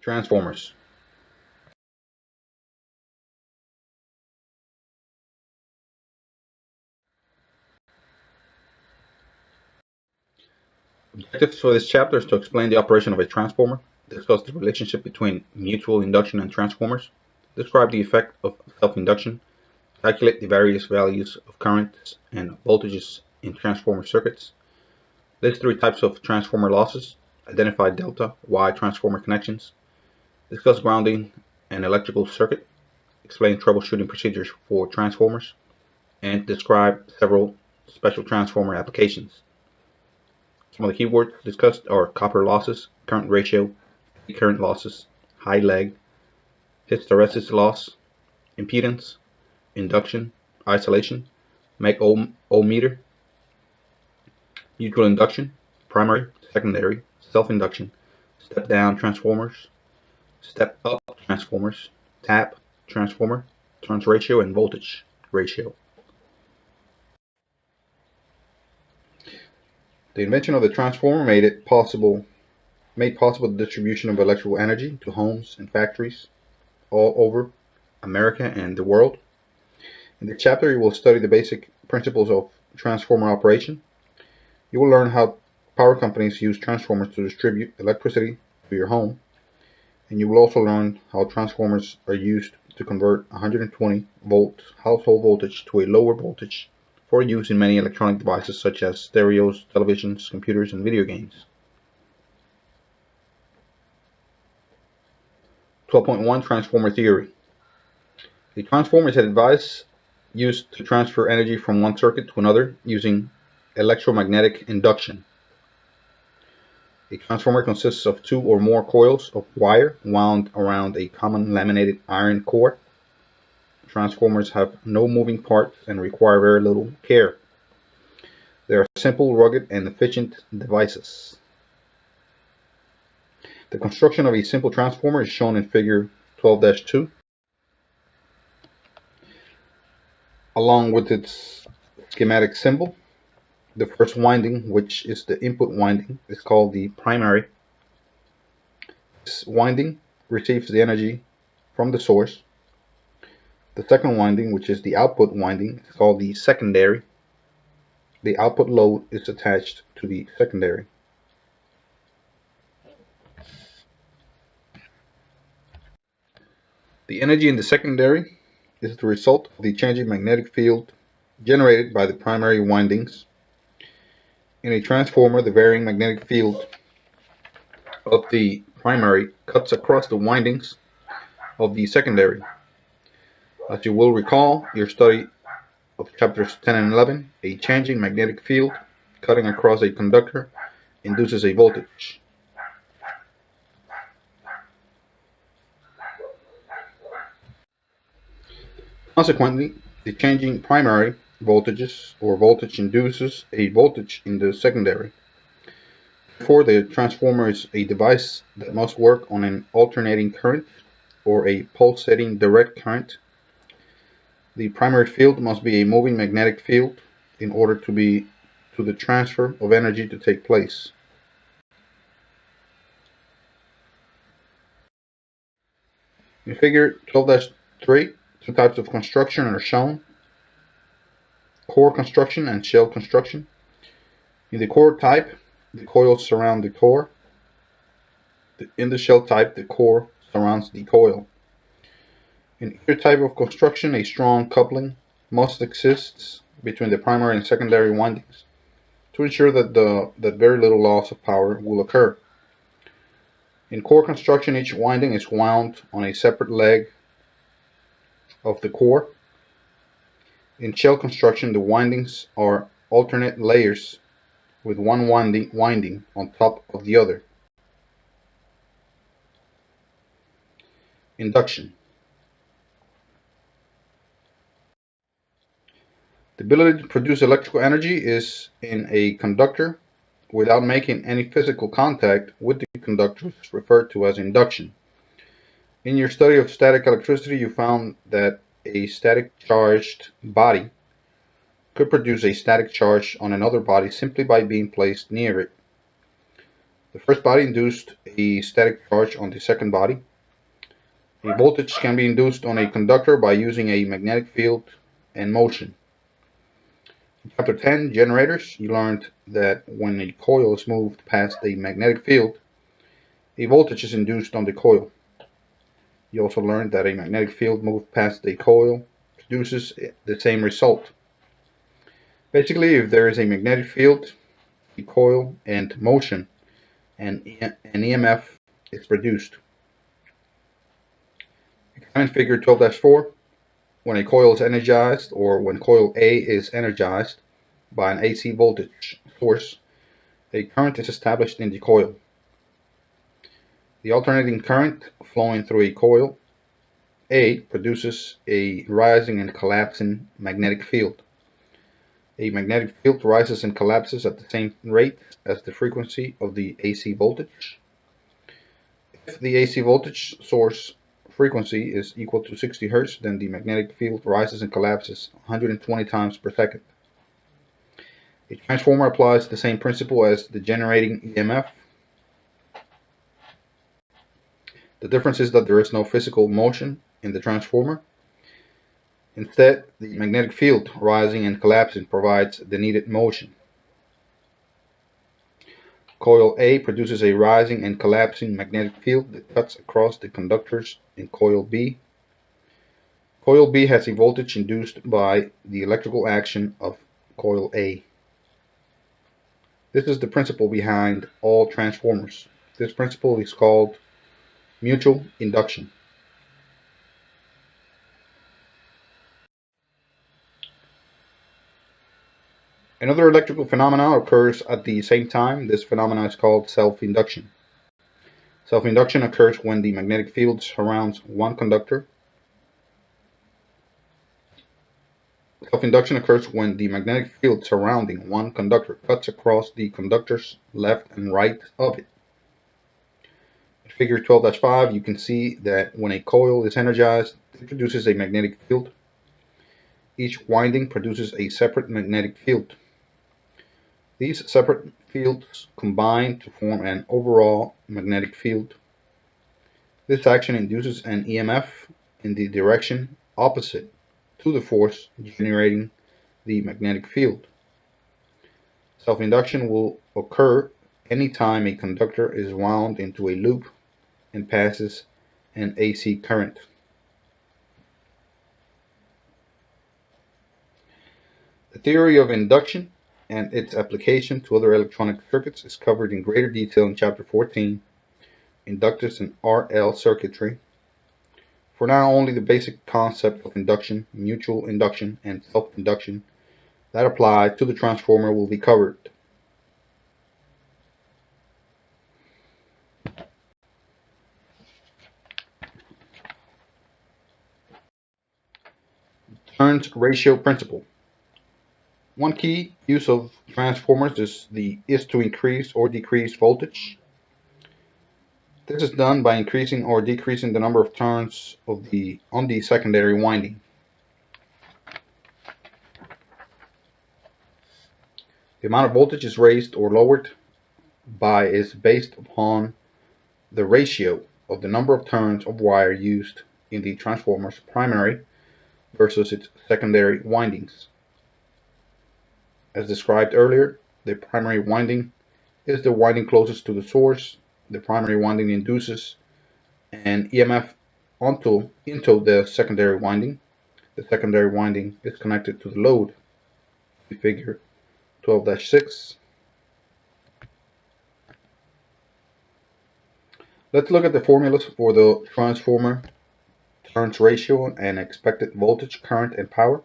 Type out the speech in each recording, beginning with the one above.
Transformers. Objectives for this chapter is to explain the operation of a transformer, discuss the relationship between mutual induction and transformers, describe the effect of self-induction, calculate the various values of currents and voltages in transformer circuits, list 3 types of transformer losses, identify delta, Y transformer connections, discuss grounding and electrical circuit, explain troubleshooting procedures for transformers, and describe several special transformer applications. Some of the keywords discussed are copper losses, current ratio, current losses, high lag, hysteresis loss, impedance, induction, isolation, make ohm meter, mutual induction, primary, secondary, self-induction, step-down transformers, step-up transformers, tap transformer, turns ratio, and voltage ratio. The invention of the transformer made possible the distribution of electrical energy to homes and factories all over America and the world. In the chapter, you will study the basic principles of transformer operation. You will learn how power companies use transformers to distribute electricity to your home, and you will also learn how transformers are used to convert 120 volt household voltage to a lower voltage for use in many electronic devices such as stereos, televisions, computers, and video games. 12.1 Transformer Theory. A transformer is a device used to transfer energy from one circuit to another using electromagnetic induction. A transformer consists of 2 or more coils of wire wound around a common laminated iron core. Transformers have no moving parts and require very little care. They are simple, rugged, and efficient devices. The construction of a simple transformer is shown in figure 12-2. Along with its schematic symbol, the first winding, which is the input winding, is called the primary. This winding receives the energy from the source. The second winding, which is the output winding, is called the secondary. The output load is attached to the secondary. The energy in the secondary is the result of the changing magnetic field generated by the primary windings. In a transformer, the varying magnetic field of the primary cuts across the windings of the secondary. As you will recall your study of chapters 10 and 11, a changing magnetic field cutting across a conductor induces a voltage. Consequently, the changing primary voltages or voltage induces a voltage in the secondary. Therefore, the transformer is a device that must work on an alternating current or a pulsating direct current. The primary field must be a moving magnetic field in order to the transfer of energy to take place. In figure 12-3, 2 types of construction are shown: core construction and shell construction. In the core type, the coils surround the core. In the shell type, the core surrounds the coil. In either type of construction, a strong coupling must exist between the primary and secondary windings to ensure that very little loss of power will occur. In core construction, each winding is wound on a separate leg of the core. In shell construction, the windings are alternate layers with one winding on top of the other. Induction. The ability to produce electrical energy is in a conductor without making any physical contact with the conductor is referred to as induction. In your study of static electricity, you found that a static charged body could produce a static charge on another body simply by being placed near it. The first body induced a static charge on the second body. A voltage can be induced on a conductor by using a magnetic field and motion. In Chapter 10, Generators, you learned that when a coil is moved past a magnetic field, a voltage is induced on the coil. You also learned that a magnetic field moved past a coil produces the same result. Basically, if there is a magnetic field, a coil, and motion, an EMF is produced. Examine figure 12-4. When a coil is energized, or when coil A is energized by an AC voltage source, a current is established in the coil. The alternating current flowing through a coil A produces a rising and collapsing magnetic field. A magnetic field rises and collapses at the same rate as the frequency of the AC voltage. If the AC voltage source frequency is equal to 60 Hz, then the magnetic field rises and collapses 120 times per second. A transformer applies the same principle as the generating EMF. The difference is that there is no physical motion in the transformer. Instead, the magnetic field rising and collapsing provides the needed motion. Coil A produces a rising and collapsing magnetic field that cuts across the conductors in coil B. Coil B has a voltage induced by the electrical action of coil A. This is the principle behind all transformers. This principle is called mutual induction. Another electrical phenomenon occurs at the same time. This phenomenon is called self-induction. Self-induction occurs when the magnetic field surrounds one conductor. Self-induction occurs when the magnetic field surrounding one conductor cuts across the conductors left and right of it. In figure 12-5, you can see that when a coil is energized, it produces a magnetic field. Each winding produces a separate magnetic field. These separate fields combine to form an overall magnetic field. This action induces an EMF in the direction opposite to the force generating the magnetic field. Self-induction will occur anytime a conductor is wound into a loop and passes an AC current. The theory of induction and its application to other electronic circuits is covered in greater detail in Chapter 14, Inductors and RL Circuitry. For now, only the basic concept of induction, mutual induction, and self-induction that apply to the transformer will be covered. Turns ratio principle. One key use of transformers is to increase or decrease voltage. This is done by increasing or decreasing the number of turns on the secondary winding. The amount of voltage is raised or lowered is based upon the ratio of the number of turns of wire used in the transformer's primary versus its secondary windings. As described earlier, the primary winding is the winding closest to the source. The primary winding induces an EMF into the secondary winding. The secondary winding is connected to the load. Figure 12-6. Let's look at the formulas for the transformer turns ratio and expected voltage, current, and power.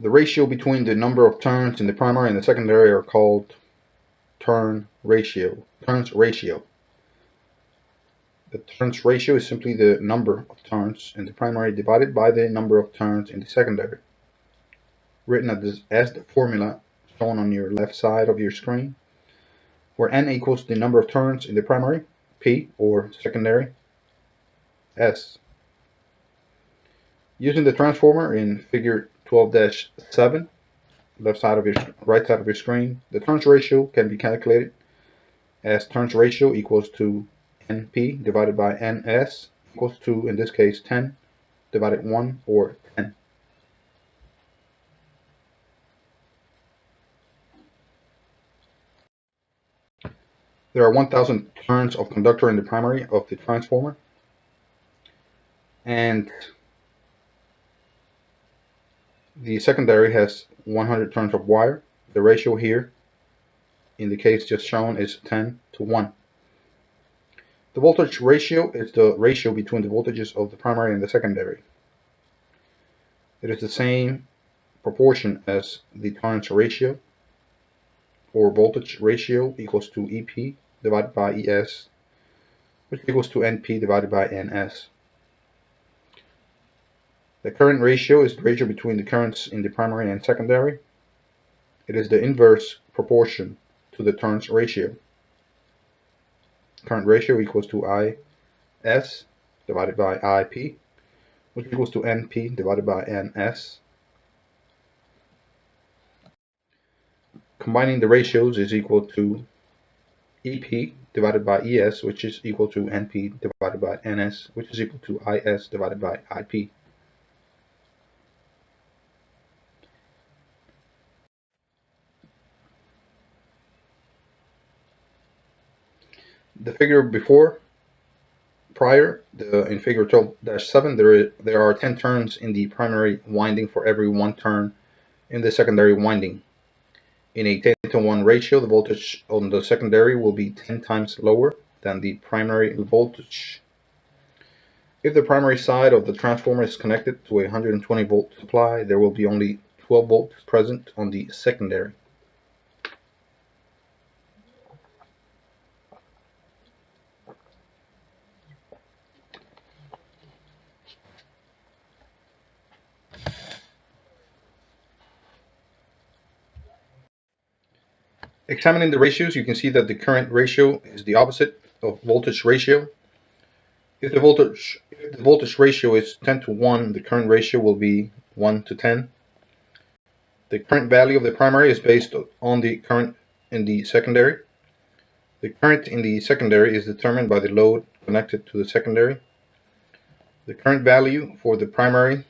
The ratio between the number of turns in the primary and the secondary are called turns ratio. The turns ratio is simply the number of turns in the primary divided by the number of turns in the secondary, written as the formula shown on your left side of your screen, where n equals the number of turns in the primary, P, or secondary, S. Using the transformer in figure 12-7, right side of your screen. The turns ratio can be calculated as turns ratio equals to NP divided by NS equals to, in this case, 10 divided 1 or 10. There are 1000 turns of conductor in the primary of the transformer, and the secondary has 100 turns of wire. The ratio here, in the case just shown, is 10 to 1. The voltage ratio is the ratio between the voltages of the primary and the secondary. It is the same proportion as the turns ratio, or voltage ratio, equals to EP divided by ES, which equals to NP divided by NS. The current ratio is the ratio between the currents in the primary and secondary. It is the inverse proportion to the turns ratio. Current ratio equals to IS divided by IP, which equals to NP divided by NS. Combining the ratios is equal to EP divided by ES, which is equal to NP divided by NS, which is equal to IS divided by IP. The figure prior, in figure 12-7, there are 10 turns in the primary winding for every 1 turn in the secondary winding. In a 10 to 1 ratio, the voltage on the secondary will be 10 times lower than the primary voltage. If the primary side of the transformer is connected to a 120 volt supply, there will be only 12 volts present on the secondary. Examining the ratios, you can see that the current ratio is the opposite of voltage ratio. If the voltage ratio is 10 to 1, the current ratio will be 1 to 10. The current value of the primary is based on the current in the secondary. The current in the secondary is determined by the load connected to the secondary. The current value for the primary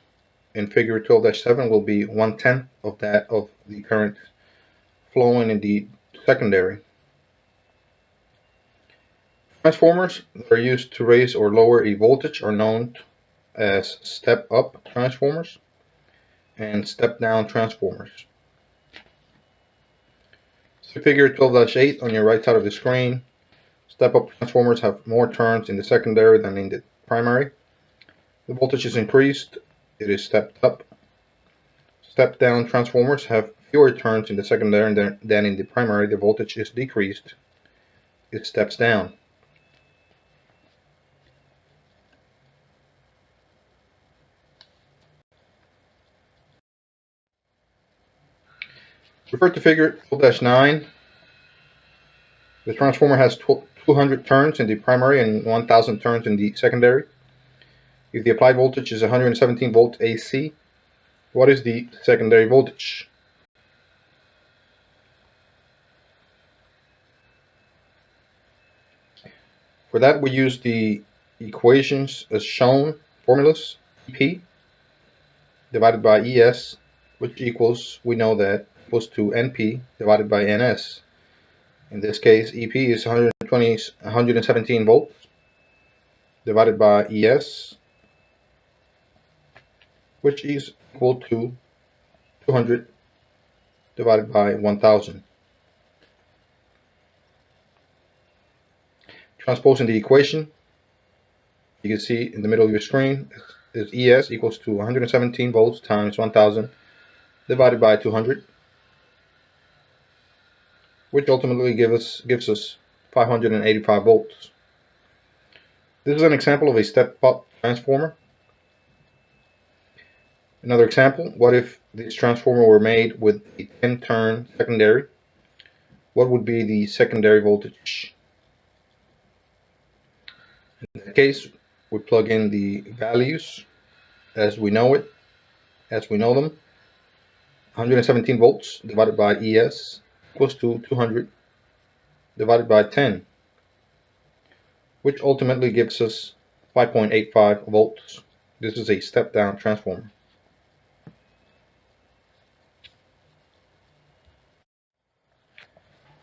in figure 12-7 will be 1/10 of that of the current flowing in the secondary. Transformers that are used to raise or lower a voltage are known as step-up transformers and step-down transformers. So figure 12-8 on your right side of the screen. Step-up transformers have more turns in the secondary than in the primary. The voltage is increased, it is stepped up. Step-down transformers have fewer turns in the secondary than in the primary. The voltage is decreased, it steps down. Refer to figure 12-9. The transformer has 200 turns in the primary and 1000 turns in the secondary. If the applied voltage is 117 volt AC, what is the secondary voltage? For that, we use the equations as shown, formulas, EP divided by ES, which equals, we know that, equals to NP divided by NS. In this case, EP is 117 volts divided by ES, which is equal to 200 divided by 1000. Transposing the equation, you can see in the middle of your screen is ES equals to 117 volts times 1000 divided by 200, which ultimately gives us 585 volts. This is an example of a step-up transformer. Another example, what if this transformer were made with a 10-turn secondary? What would be the secondary voltage? In that case, we plug in the values as we know them, 117 volts divided by ES equals to 200 divided by 10, which ultimately gives us 5.85 volts. This is a step-down transformer.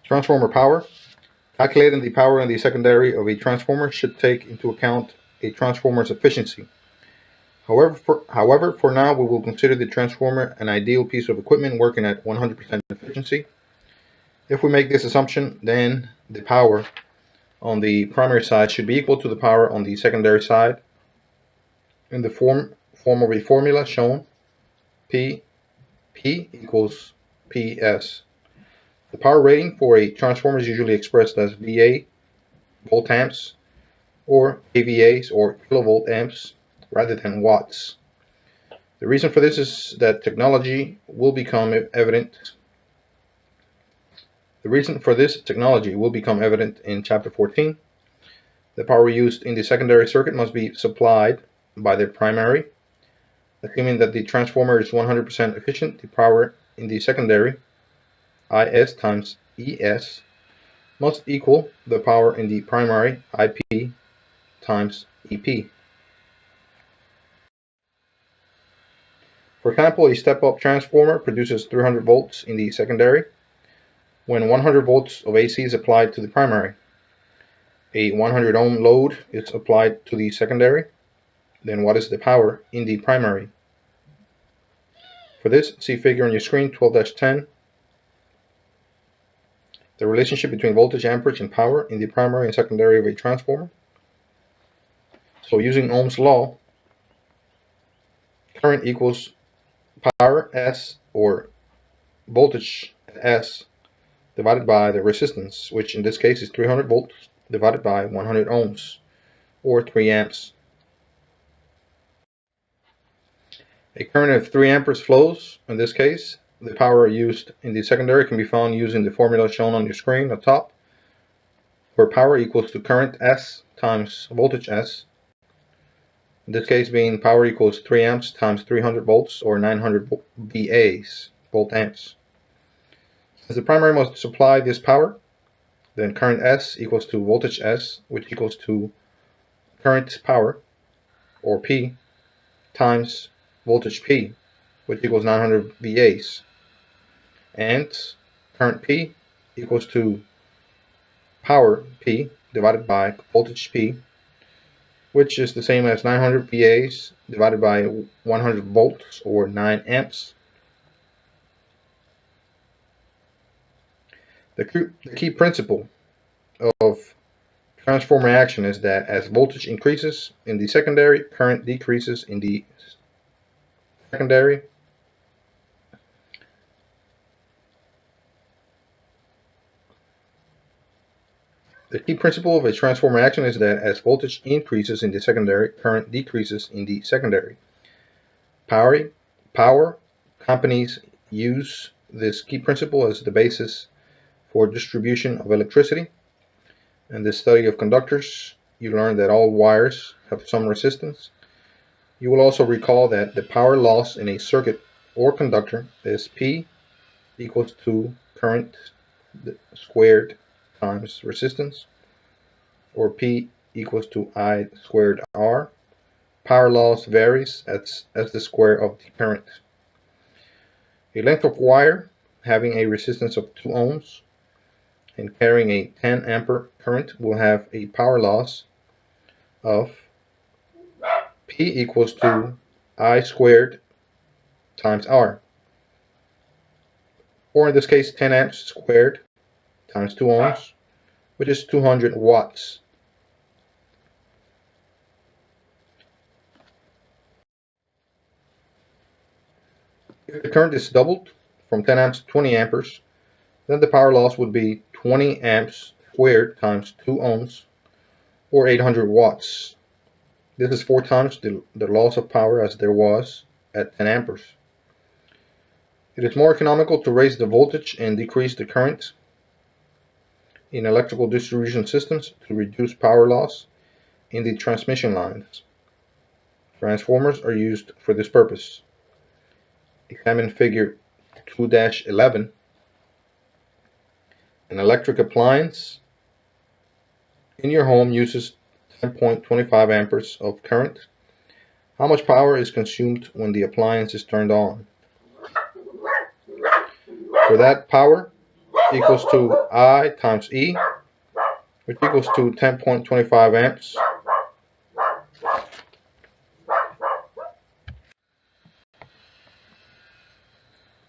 Transformer power. Calculating the power in the secondary of a transformer should take into account a transformer's efficiency. However, for now we will consider the transformer an ideal piece of equipment working at 100% efficiency. If we make this assumption, then the power on the primary side should be equal to the power on the secondary side in the form of a formula shown. P equals PS. The power rating for a transformer is usually expressed as VA, volt amps, or kVAs or kilovolt amps, rather than watts. The reason for this is that technology will become evident. The reason for this technology will become evident in Chapter 14. The power used in the secondary circuit must be supplied by the primary. Assuming that the transformer is 100% efficient, the power in the secondary, IS times ES, must equal the power in the primary, IP times EP. For example, a step-up transformer produces 300 volts in the secondary when 100 volts of AC is applied to the primary. A 100 ohm load is applied to the secondary. Then what is the power in the primary? For this, see figure on your screen 12-10. The relationship between voltage, amperage, and power in the primary and secondary of a transformer. So using Ohm's law, current equals power S, or voltage S, divided by the resistance, which in this case is 300 volts divided by 100 ohms, or 3 amps. A current of 3 amperes flows. In this case, the power used in the secondary can be found using the formula shown on your screen at top, where power equals to current S times voltage S. In this case being power equals 3 amps times 300 volts, or 900 VAs, volt amps. Since the primary must supply this power, then current S equals to voltage S, which equals to current power, or P, times voltage P, which equals 900 VAs. And current P equals to power P divided by voltage P, which is the same as 900 VAs divided by 100 volts, or 9 amps. The key principle of transformer action is that as voltage increases in the secondary, current decreases in the secondary. The key principle of a transformer action is that as voltage increases in the secondary, current decreases in the secondary. Power companies use this key principle as the basis for distribution of electricity. In the study of conductors, you learn that all wires have some resistance. You will also recall that the power loss in a circuit or conductor is P equals to current squared times resistance, or P equals to I squared R. Power loss varies as the square of the current. A length of wire having a resistance of 2 ohms and carrying a 10 ampere current will have a power loss of P equals to I squared times R, or in this case 10 amps squared times 2 ohms, which is 200 watts. If the current is doubled from 10 amps to 20 amperes, then the power loss would be 20 amps squared times 2 ohms, or 800 watts. This is 4 times the loss of power as there was at 10 amperes. It is more economical to raise the voltage and decrease the current in electrical distribution systems to reduce power loss in the transmission lines. Transformers are used for this purpose. Examine figure 2-11, an electric appliance in your home uses 10.25 amperes of current. How much power is consumed when the appliance is turned on? For that, power equals to I times E, which equals to 10.25 amps.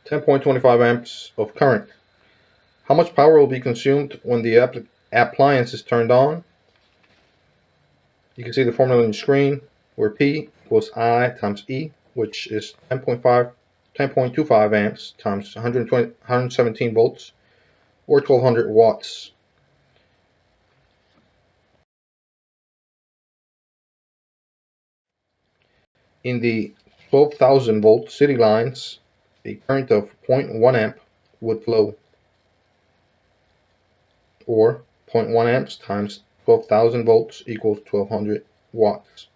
.25 amps of current. How much power will be consumed when the appliance is turned on? You can see the formula on the screen where P equals I times E, which is 10.25 amps times 117 volts, or 1200 watts. In the 12,000 volt city lines, a current of 0.1 amp would flow, or 0.1 amps times 12,000 volts equals 1200 watts.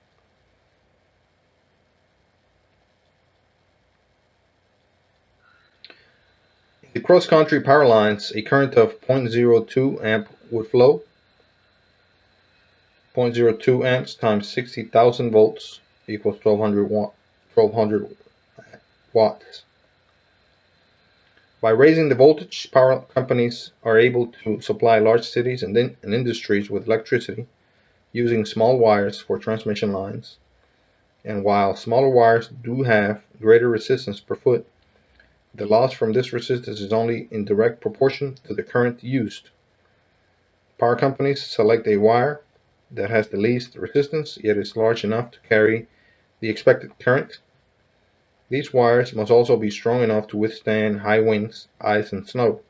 In the cross-country power lines, a current of 0.02 amp would flow. 0.02 amps times 60,000 volts equals 1200 watts. By raising the voltage, power companies are able to supply large cities and industries with electricity using small wires for transmission lines. And while smaller wires do have greater resistance per foot, the loss from this resistance is only in direct proportion to the current used. Power companies select a wire that has the least resistance, yet is large enough to carry the expected current. These wires must also be strong enough to withstand high winds, ice, and snow.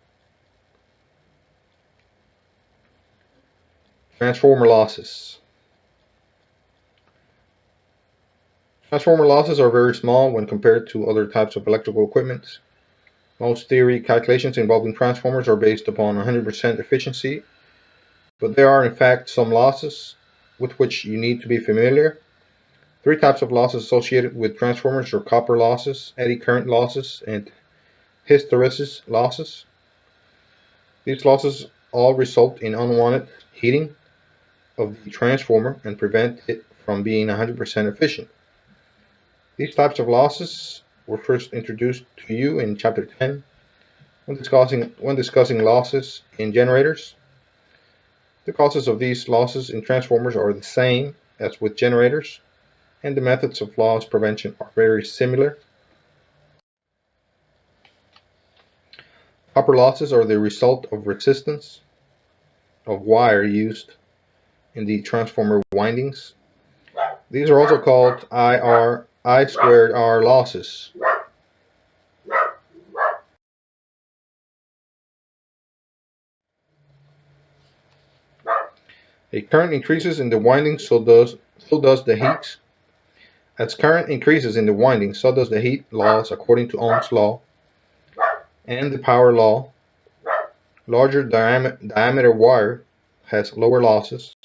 Transformer losses. Transformer losses are very small when compared to other types of electrical equipment. Most theory calculations involving transformers are based upon 100% efficiency, but there are in fact some losses with which you need to be familiar. Three types of losses associated with transformers are copper losses, eddy current losses, and hysteresis losses. These losses all result in unwanted heating of the transformer and prevent it from being 100% efficient. These types of losses were first introduced to you in Chapter 10 when discussing losses in generators. The causes of these losses in transformers are the same as with generators, and the methods of loss prevention are very similar. Copper losses are the result of resistance of wire used in the transformer windings. These are also called I squared R losses. A current increases in the winding, so does the heat. As current increases in the winding, so does the heat loss according to Ohm's law and the power law. Larger diameter wire has lower losses.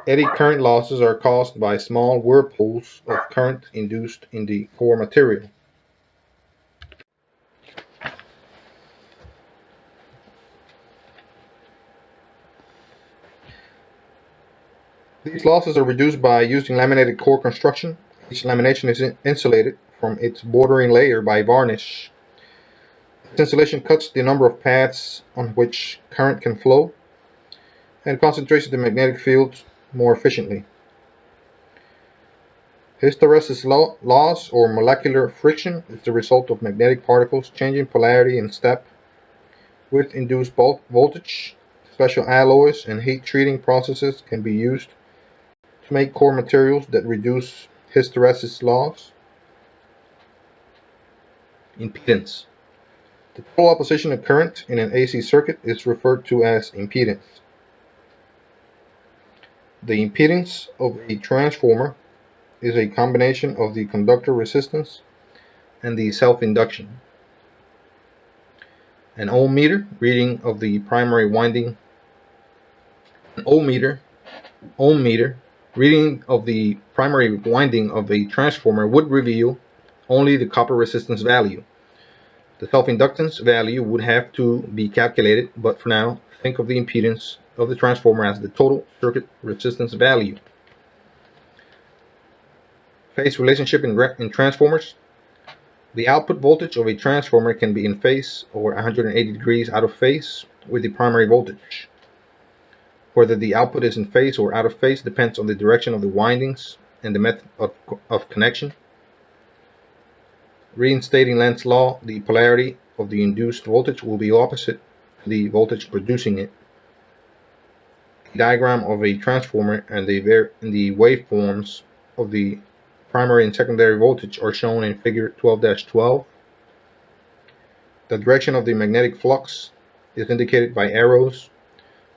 Eddy current losses are caused by small whirlpools of current induced in the core material. These losses are reduced by using laminated core construction. Each lamination is insulated from its bordering layer by varnish. This insulation cuts the number of paths on which current can flow and concentrates the magnetic field more efficiently. Hysteresis loss, or molecular friction, is the result of magnetic particles changing polarity in step with induced voltage. Special alloys and heat treating processes can be used to make core materials that reduce hysteresis loss. Impedance. The total opposition of current in an AC circuit is referred to as impedance. The impedance of a transformer is a combination of the conductor resistance and the self-induction. An ohm meter reading of the primary winding. Ohm meter reading of the primary winding of a transformer would reveal only the copper resistance value. The self-inductance value would have to be calculated, but for now, think of the impedance of the transformer as the total circuit resistance value. Phase relationship in transformers. The output voltage of a transformer can be in phase or 180 degrees out of phase with the primary voltage. Whether the output is in phase or out of phase depends on the direction of the windings and the method of connection. Reinstating Lenz's law, the polarity of the induced voltage will be opposite to the voltage producing it. The diagram of a transformer and the waveforms of the primary and secondary voltage are shown in figure 12-12. The direction of the magnetic flux is indicated by arrows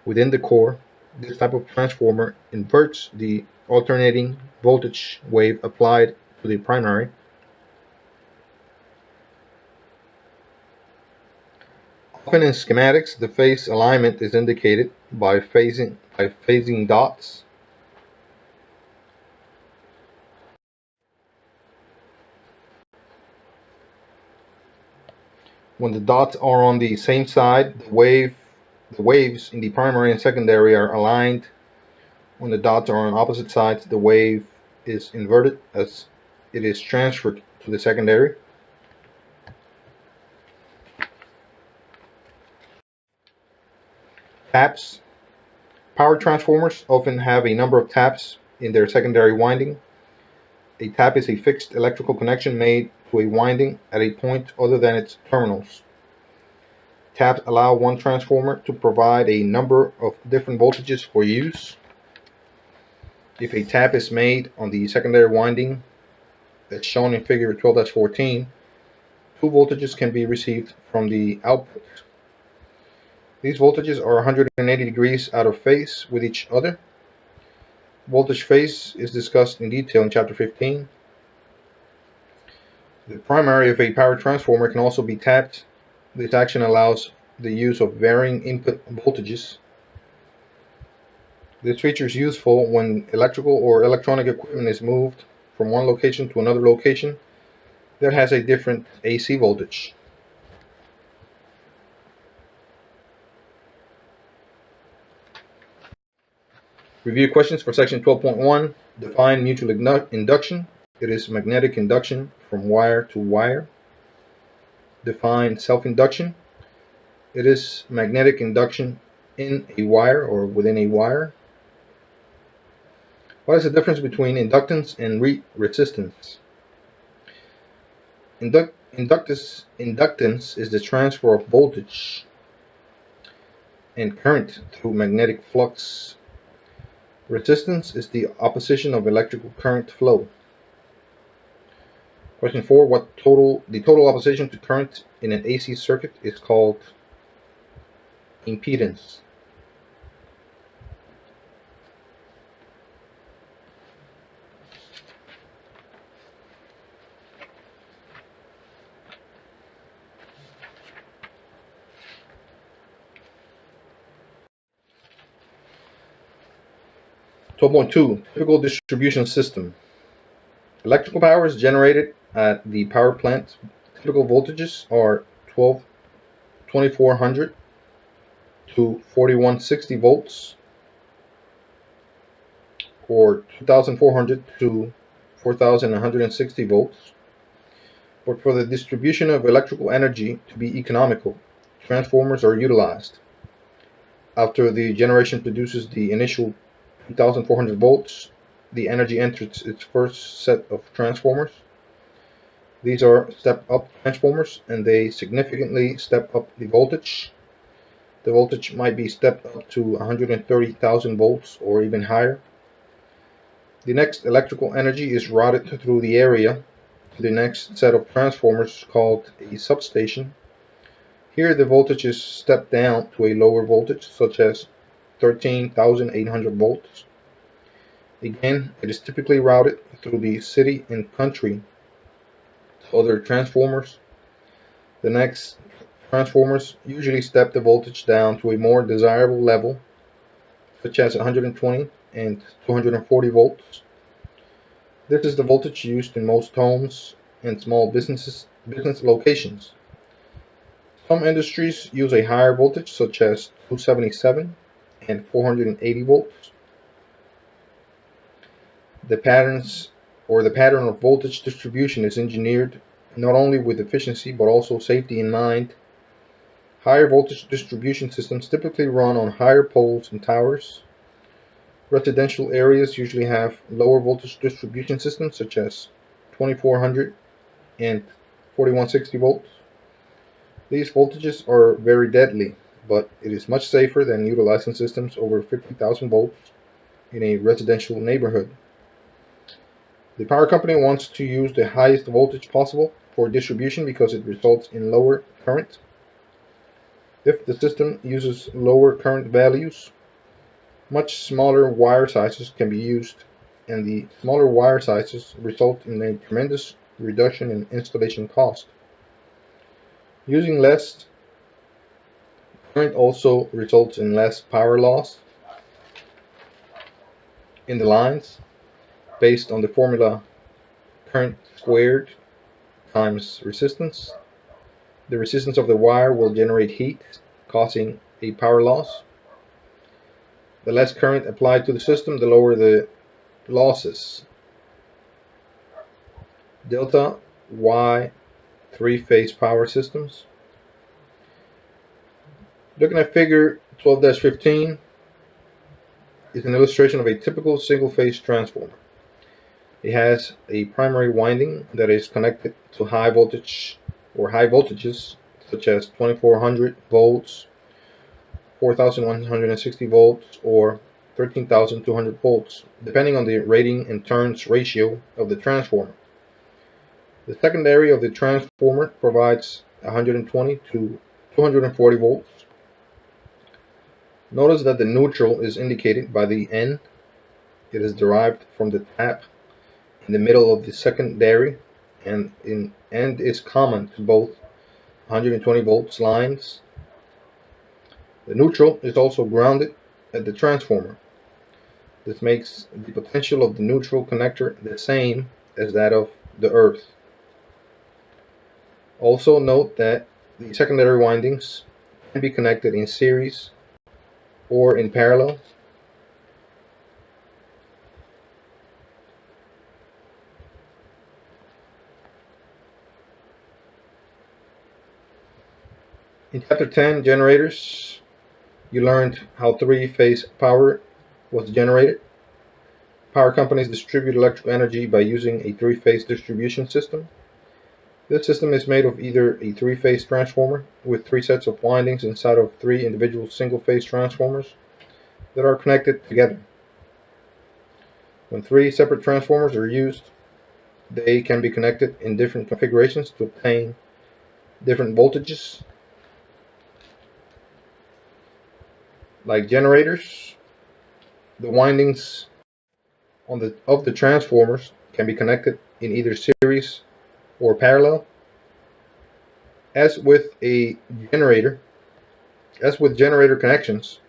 within the core. This type of transformer inverts the alternating voltage wave applied to the primary. Often in schematics, the phase alignment is indicated by phasing dots. When the dots are on the same side, the waves in the primary and secondary are aligned. When the dots are on opposite sides, the wave is inverted as it is transferred to the secondary. Taps. Power transformers often have a number of taps in their secondary winding. A tap is a fixed electrical connection made to a winding at a point other than its terminals. Taps allow one transformer to provide a number of different voltages for use. If a tap is made on the secondary winding, that's shown in figure 12-14, two voltages can be received from the output. These voltages are 180 degrees out of phase with each other. Voltage phase is discussed in detail in chapter 15. The primary of a power transformer can also be tapped. This action allows the use of varying input voltages. This feature is useful when electrical or electronic equipment is moved from one location to another location that has a different AC voltage. Review questions for section 12.1. Define mutual induction. It is magnetic induction from wire to wire. Define self-induction. It is magnetic induction in a wire or within a wire. What is the difference between inductance and resistance? Inductance is the transfer of voltage and current through magnetic flux. Resistance is the opposition of electrical current flow. Question 4. The total opposition to current in an AC circuit is called impedance. Typical distribution system. Electrical power is generated at the power plant. Typical voltages are 2400 to 4160 volts, or 2400 to 4160 volts. But for the distribution of electrical energy to be economical, transformers are utilized. After the generation produces the initial 2400 volts, the energy enters its first set of transformers. These are step-up transformers, and they significantly step up the voltage. The voltage might be stepped up to 130,000 volts or even higher. The next electrical energy is routed through the area to the next set of transformers called a substation. Here the voltage is stepped down to a lower voltage, such as 13,800 volts. Again, it is typically routed through the city and country to other transformers. The next transformers usually step the voltage down to a more desirable level, such as 120 and 240 volts. This is the voltage used in most homes and small business locations. Some industries use a higher voltage, such as 277 and 480 volts. The pattern of voltage distribution is engineered not only with efficiency but also safety in mind. Higher voltage distribution systems typically run on higher poles and towers. Residential areas usually have lower voltage distribution systems, such as 2400 and 4160 volts. These voltages are very deadly, but it is much safer than utilizing systems over 50,000 volts in a residential neighborhood. The power company wants to use the highest voltage possible for distribution because it results in lower current. If the system uses lower current values, much smaller wire sizes can be used, and the smaller wire sizes result in a tremendous reduction in installation cost. Using less current also results in less power loss in the lines, based on the formula current squared times resistance. The resistance of the wire will generate heat, causing a power loss. The less current applied to the system, the lower the losses. Delta Y three-phase power systems. Looking at figure 12-15 is an illustration of a typical single-phase transformer. It has a primary winding that is connected to high voltage or high voltages, such as 2400 volts, 4160 volts, or 13,200 volts, depending on the rating and turns ratio of the transformer. The secondary of the transformer provides 120 to 240 volts. Notice that the neutral is indicated by the N. It is derived from the tap in the middle of the secondary and is common to both 120 volts lines. The neutral is also grounded at the transformer. This makes the potential of the neutral connector the same as that of the earth. Also note that the secondary windings can be connected in series or in parallel. In Chapter 10, Generators, you learned how three-phase power was generated. Power companies distribute electrical energy by using a three-phase distribution system. This system is made of either a three-phase transformer with three sets of windings inside of three individual single-phase transformers that are connected together. When three separate transformers are used, they can be connected in different configurations to obtain different voltages. Like generators, the windings of the transformers can be connected in either series or parallel. As with generator connections,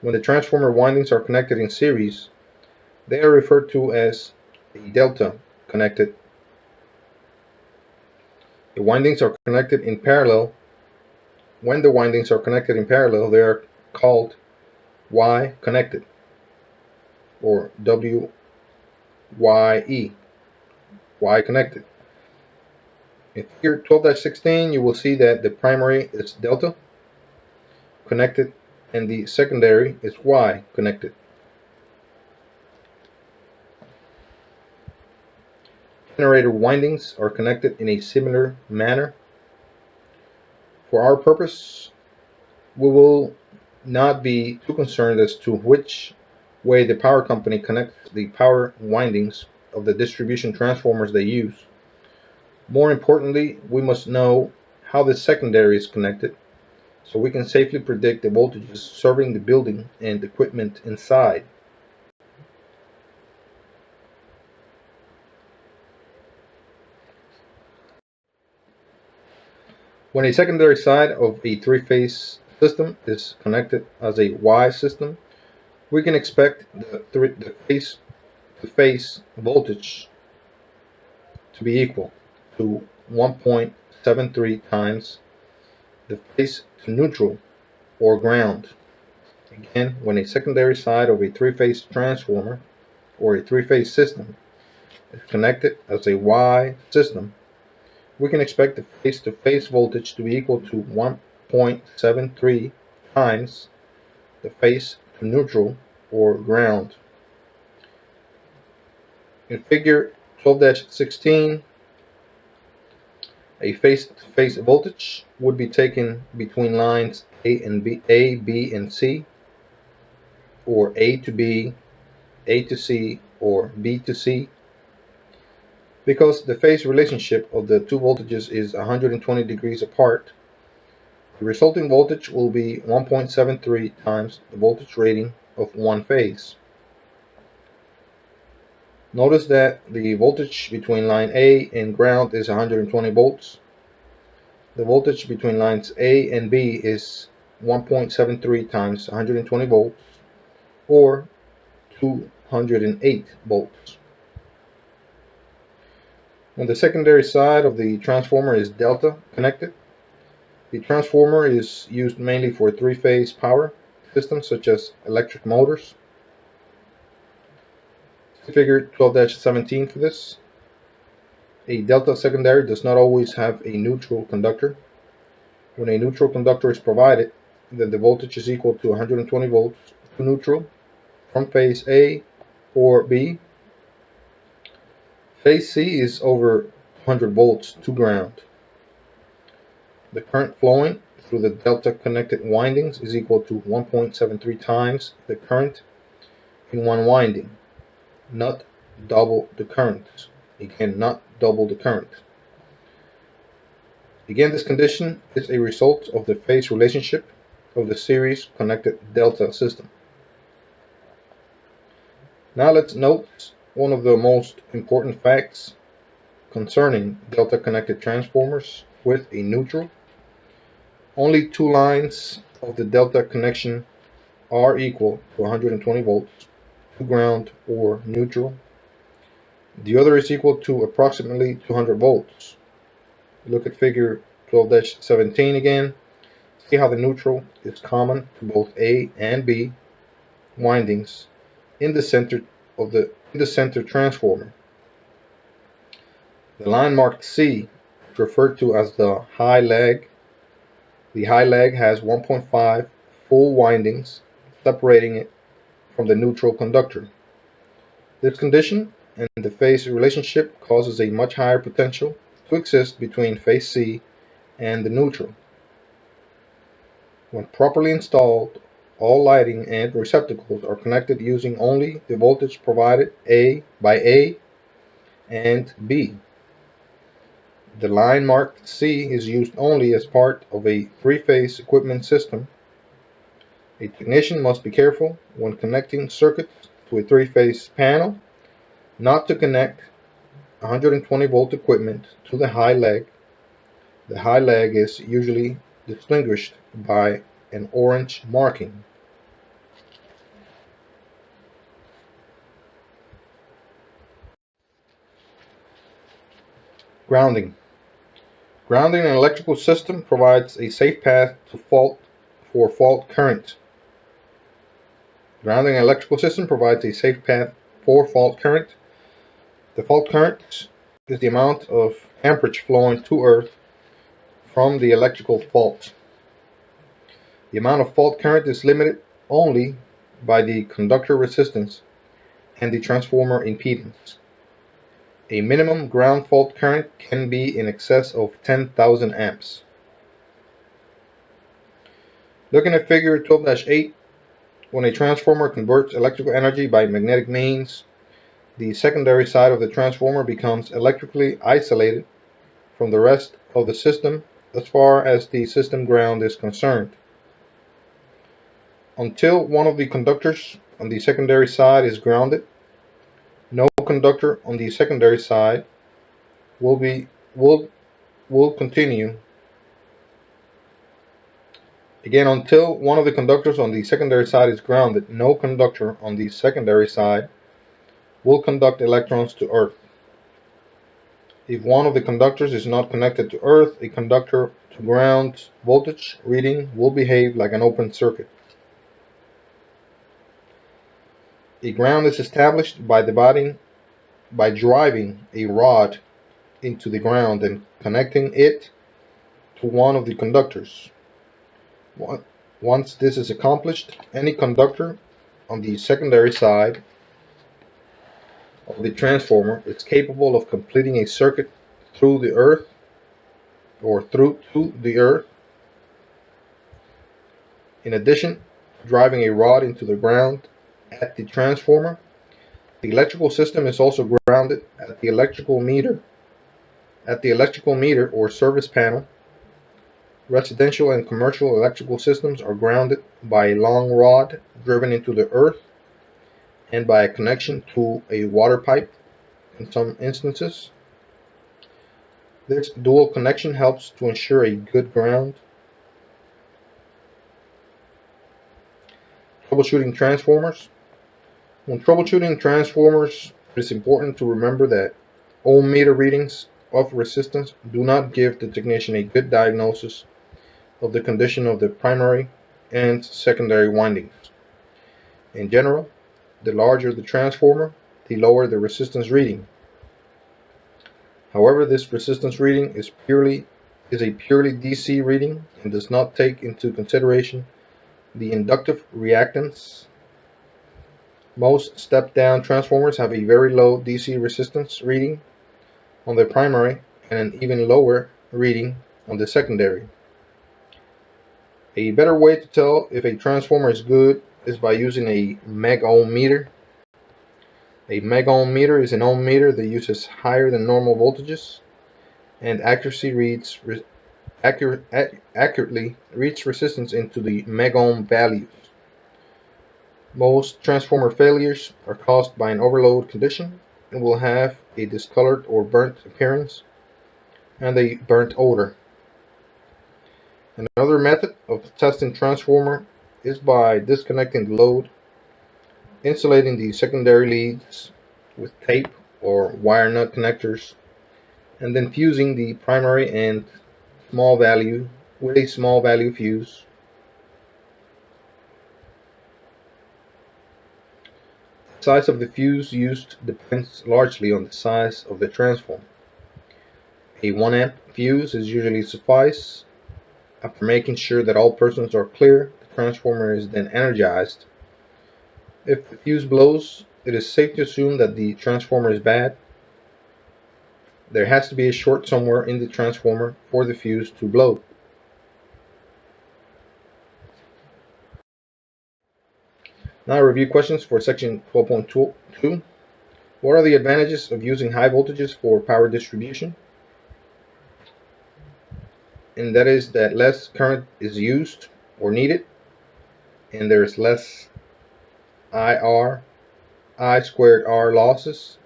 when the transformer windings are connected in series, they are referred to as a delta connected. The windings are connected in parallel. When the windings are connected in parallel, they are called Y connected, or WYE, Y connected. In figure 12-16, you will see that the primary is delta connected and the secondary is Y connected. Generator windings are connected in a similar manner. For our purpose, we will not be too concerned as to which way the power company connects the power windings of the distribution transformers they use. More importantly, we must know how the secondary is connected so we can safely predict the voltages serving the building and equipment inside. When a secondary side of a three-phase system is connected as a Y system, we can expect the phase-to-phase voltage to be equal to 1.73 times the phase to neutral or ground. Again, when a secondary side of a three-phase transformer or a three-phase system is connected as a Y system, we can expect the phase-to-phase voltage to be equal to 1.73 times the phase to neutral or ground. In figure 12-16, a phase-to-phase voltage would be taken between lines A, B, and C, or A to B, A to C, or B to C. Because the phase relationship of the two voltages is 120 degrees apart, the resulting voltage will be 1.73 times the voltage rating of one phase. Notice that the voltage between line A and ground is 120 volts. The voltage between lines A and B is 1.73 times 120 volts, or 208 volts. When the secondary side of the transformer is delta connected, the transformer is used mainly for three-phase power systems such as electric motors. Figure 12-17 for this. A delta secondary does not always have a neutral conductor. When a neutral conductor is provided, then the voltage is equal to 120 volts to neutral from phase A or B. Phase C is over 200 volts to ground. The current flowing through the delta connected windings is equal to 1.73 times the current in one winding, not double the current. Again, not double the current. Again, this condition is a result of the phase relationship of the series connected delta system. Now let's note one of the most important facts concerning delta connected transformers with a neutral. Only two lines of the delta connection are equal to 120 volts to ground or neutral. The other is equal to approximately 200 volts. Look at figure 12-17 again. See how the neutral is common to both A and B windings in the center transformer. The line marked C is referred to as the high lag. The high lag has 1.5 full windings separating it from the neutral conductor. This condition and the phase relationship causes a much higher potential to exist between phase C and the neutral. When properly installed, all lighting and receptacles are connected using only the voltage provided by A and B. The line marked C is used only as part of a three-phase equipment system. A technician must be careful when connecting circuits to a three-phase panel not to connect 120 volt equipment to the high lag. The high lag is usually distinguished by an orange marking. Grounding. Grounding in an electrical system provides a safe path to fault current. Grounding in an electrical system provides a safe path for fault current. The fault current is the amount of amperage flowing to earth from the electrical fault. The amount of fault current is limited only by the conductor resistance and the transformer impedance. A minimum ground fault current can be in excess of 10,000 amps. Looking at figure 12-8, when a transformer converts electrical energy by magnetic means, the secondary side of the transformer becomes electrically isolated from the rest of the system as far as the system ground is concerned. Until one of the conductors on the secondary side is grounded, no conductor on the secondary side will continue. Again, until one of the conductors on the secondary side is grounded, no conductor on the secondary side will conduct electrons to Earth. If one of the conductors is not connected to Earth, a conductor to ground voltage reading will behave like an open circuit. A ground is established by driving a rod into the ground and connecting it to one of the conductors. Once this is accomplished, any conductor on the secondary side of the transformer is capable of completing a circuit through the earth or through to the earth. In addition, driving a rod into the ground at the transformer, the electrical system is also grounded at the electrical meter. At the electrical meter or service panel, residential and commercial electrical systems are grounded by a long rod driven into the earth and by a connection to a water pipe in some instances. This dual connection helps to ensure a good ground. Troubleshooting transformers. When troubleshooting transformers, it is important to remember that ohm meter readings of resistance do not give the technician a good diagnosis of the condition of the primary and secondary windings. In general, the larger the transformer, the lower the resistance reading. However, this resistance reading is a purely DC reading and does not take into consideration the inductive reactance. Most step-down transformers have a very low DC resistance reading on the primary and an even lower reading on the secondary. A better way to tell if a transformer is good is by using a meg-ohm meter. A meg-ohm meter is an ohm meter that uses higher than normal voltages and accurately reads resistance into the meg-ohm values. Most transformer failures are caused by an overload condition and will have a discolored or burnt appearance and a burnt odor. Another method of testing transformer is by disconnecting the load, insulating the secondary leads with tape or wire nut connectors, and then fusing the primary and small value with a small value fuse. The size of the fuse used depends largely on the size of the transformer. A 1 amp fuse is usually suffice. After making sure that all persons are clear, the transformer is then energized. If the fuse blows, it is safe to assume that the transformer is bad. There has to be a short somewhere in the transformer for the fuse to blow. Now review questions for section 12.2. What are the advantages of using high voltages for power distribution? And that is that less current is used or needed, and there is less I squared R losses.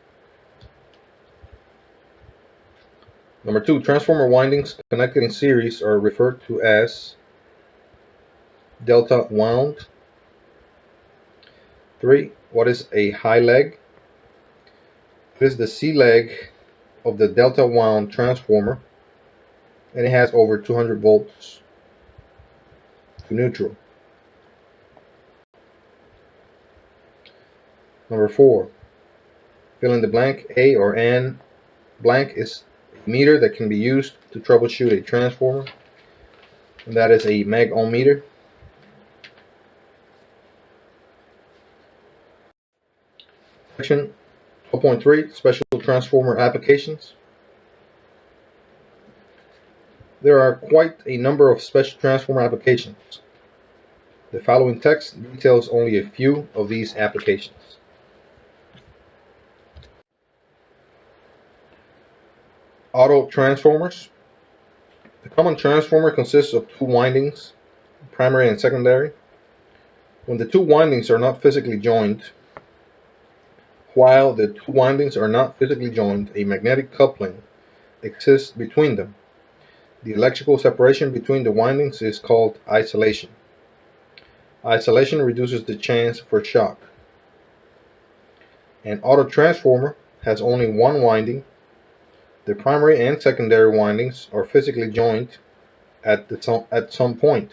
Number 2, transformer windings connected in series are referred to as delta wound. 3, what is a high leg? It is the C leg of the delta wound transformer, and it has over 200 volts to neutral. Number 4, fill in the blank. A or N blank is a meter that can be used to troubleshoot a transformer, and that is a meg-ohm meter. Section 12.3, special transformer applications. There are quite a number of special transformer applications. The following text details only a few of these applications. Autotransformers. The common transformer consists of two windings, primary and secondary. When the two windings are not physically joined, while the two windings are not physically joined, a magnetic coupling exists between them. The electrical separation between the windings is called isolation. Isolation reduces the chance for shock. An autotransformer has only one winding. The primary and secondary windings are physically joined, at some point.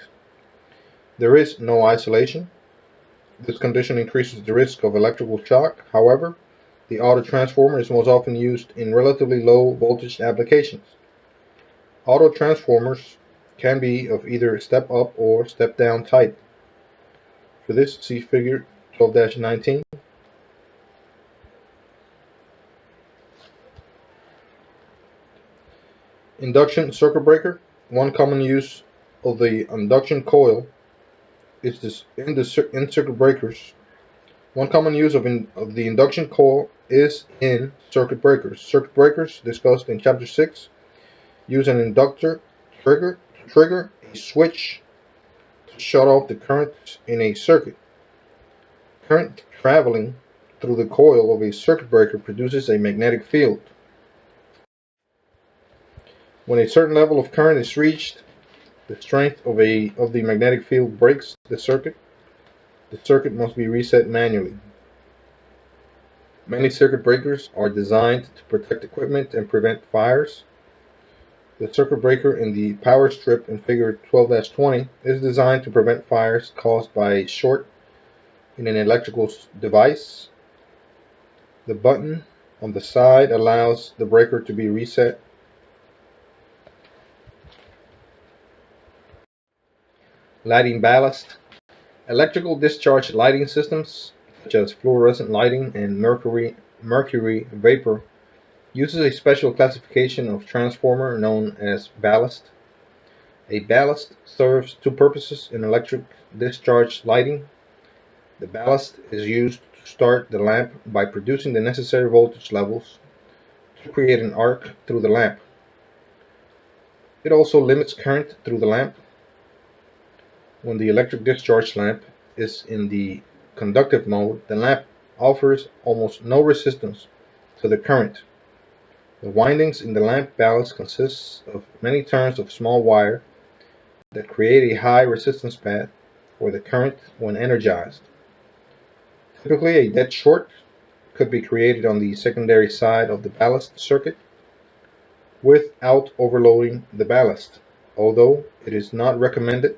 There is no isolation. This condition increases the risk of electrical shock. However, the autotransformer is most often used in relatively low voltage applications. Autotransformers can be of either step-up or step-down type. For this, see figure 12-19. Induction circuit breaker. One common use of the induction coil is in circuit breakers. One common use of the induction coil is in circuit breakers. Circuit breakers, discussed in Chapter 6, use an inductor to trigger a switch to shut off the current in a circuit. Current traveling through the coil of a circuit breaker produces a magnetic field. When a certain level of current is reached, the strength of the magnetic field breaks the circuit. The circuit must be reset manually. Many circuit breakers are designed to protect equipment and prevent fires. The circuit breaker in the power strip in figure 12-20 is designed to prevent fires caused by a short in an electrical device. The button on the side allows the breaker to be reset. Lighting ballast. Electrical discharge lighting systems, such as fluorescent lighting and mercury vapor, uses a special classification of transformer known as ballast. A ballast serves two purposes in electric discharge lighting. The ballast is used to start the lamp by producing the necessary voltage levels to create an arc through the lamp. It also limits current through the lamp. When the electric discharge lamp is in the conductive mode, the lamp offers almost no resistance to the current. The windings in the lamp ballast consist of many turns of small wire that create a high resistance path for the current when energized. Typically, a dead short could be created on the secondary side of the ballast circuit without overloading the ballast. Although it is not recommended,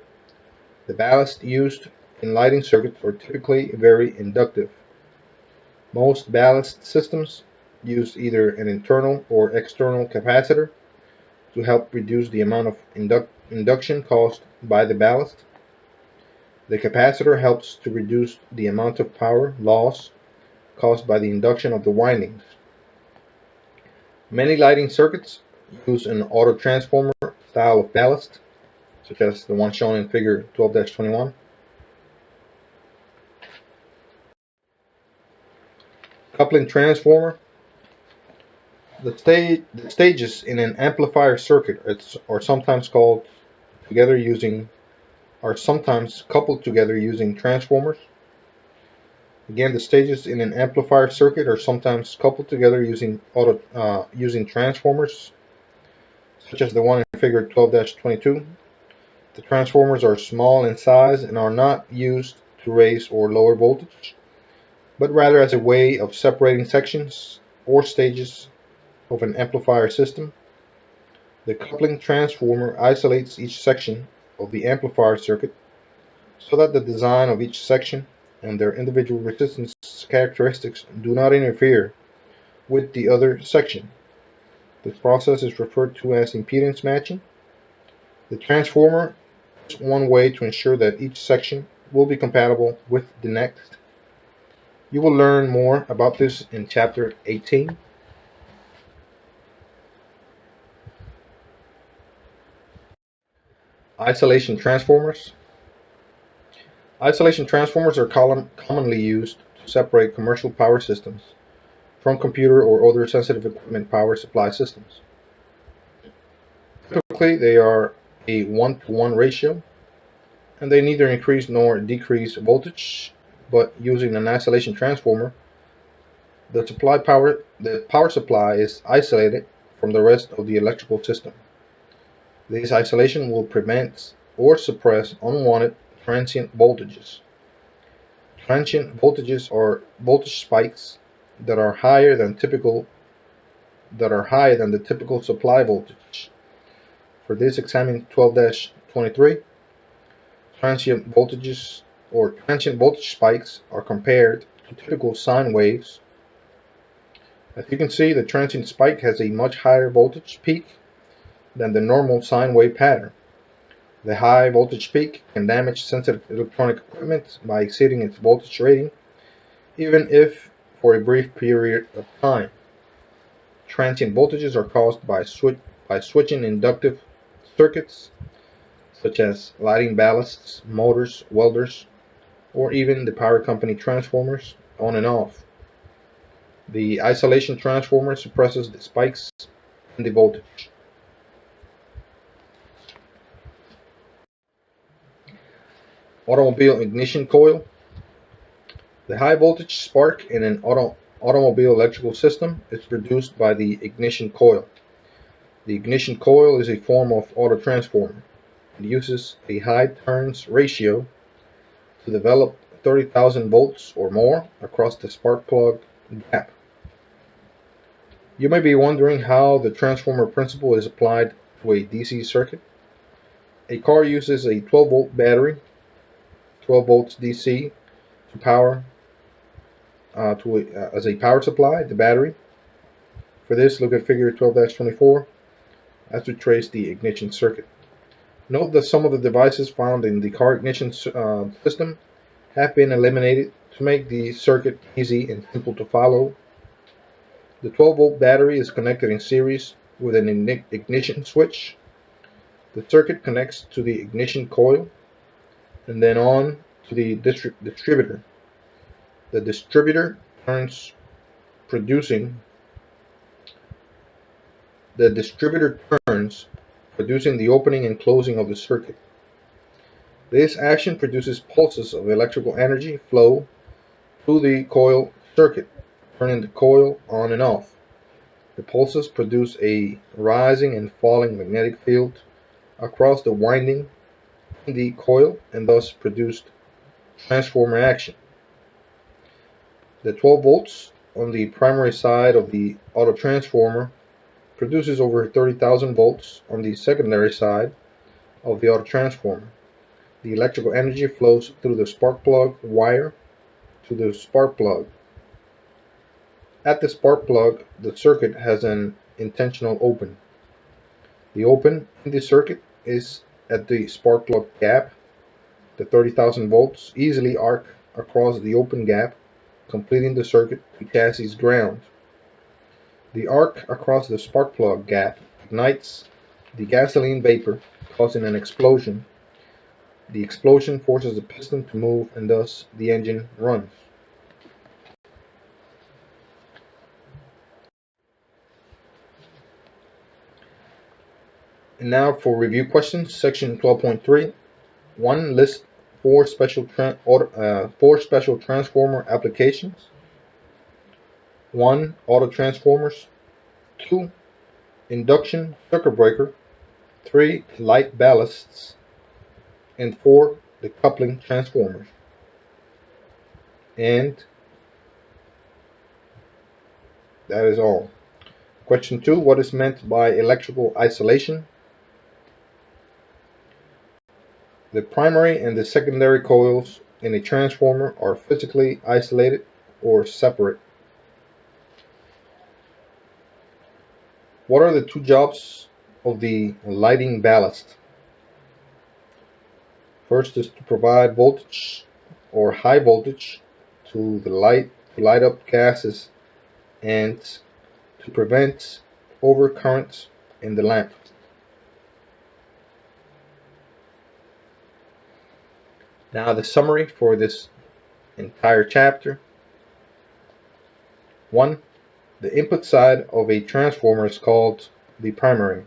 the ballast used in lighting circuits are typically very inductive. Most ballast systems use either an internal or external capacitor to help reduce the amount of induction caused by the ballast. The capacitor helps to reduce the amount of power loss caused by the induction of the windings. Many lighting circuits use an autotransformer style of ballast, such as the one shown in figure 12-21. Coupling transformer. The stages in an amplifier circuit are sometimes coupled together using transformers. Again, the stages in an amplifier circuit are sometimes coupled together using transformers, such as the one in figure 12-22. The transformers are small in size and are not used to raise or lower voltage, but rather as a way of separating sections or stages of an amplifier system. The coupling transformer isolates each section of the amplifier circuit so that the design of each section and their individual resistance characteristics do not interfere with the other section. This process is referred to as impedance matching. The transformer is one way to ensure that each section will be compatible with the next. You will learn more about this in Chapter 18. Isolation transformers. Isolation transformers are commonly used to separate commercial power systems from computer or other sensitive equipment power supply systems. Typically, they are a 1-to-1 ratio, and they neither increase nor decrease voltage, but using an isolation transformer, the power supply is isolated from the rest of the electrical system. This isolation will prevent or suppress unwanted transient voltages. Transient voltages are voltage spikes that are higher than the typical supply voltage. For this, examine 12-23. Transient voltages or transient voltage spikes are compared to typical sine waves. As you can see, the transient spike has a much higher voltage peak than the normal sine wave pattern. The high voltage peak can damage sensitive electronic equipment by exceeding its voltage rating, even if for a brief period of time. Transient voltages are caused by switching inductive circuits, such as lighting ballasts, motors, welders, or even the power company transformers, on and off. The isolation transformer suppresses the spikes in the voltage. Automobile ignition coil. The high voltage spark in an automobile electrical system is produced by the ignition coil. The ignition coil is a form of autotransformer. It uses a high turns ratio to develop 30,000 volts or more across the spark plug gap. You may be wondering how the transformer principle is applied to a DC circuit. A car uses a 12-volt battery, 12 volts DC, to power as a power supply, the battery. For this, look at figure 12-24 as we trace the ignition circuit. Note that some of the devices found in the car ignition system have been eliminated to make the circuit easy and simple to follow. The 12-volt battery is connected in series with an ignition switch. The circuit connects to the ignition coil and then on to the distributor. The distributor turns, producing the opening and closing of the circuit. This action produces pulses of electrical energy flow through the coil circuit, turning the coil on and off. The pulses produce a rising and falling magnetic field across the winding in the coil and thus produced transformer action. The 12 volts on the primary side of the autotransformer produces over 30,000 volts on the secondary side of the autotransformer. The electrical energy flows through the spark plug wire to the spark plug. At the spark plug, the circuit has an intentional open. The open in the circuit is at the spark plug gap. The 30,000 volts easily arc across the open gap, completing the circuit to chassis ground. The arc across the spark plug gap ignites the gasoline vapor, causing an explosion. The explosion forces the piston to move and thus the engine runs. And now for review questions, section 12.3. 1. List four special transformer applications. 1. Autotransformers. 2. Induction circuit breaker. 3. Light ballasts. And 4. The coupling transformers. And that is all. Question 2. What is meant by electrical isolation? The primary and the secondary coils in a transformer are physically isolated or separate. What are the two jobs of the lighting ballast? First is to provide voltage or high voltage to light up gases and to prevent overcurrents in the lamp. Now the summary for this entire chapter. 1. The input side of a transformer is called the primary.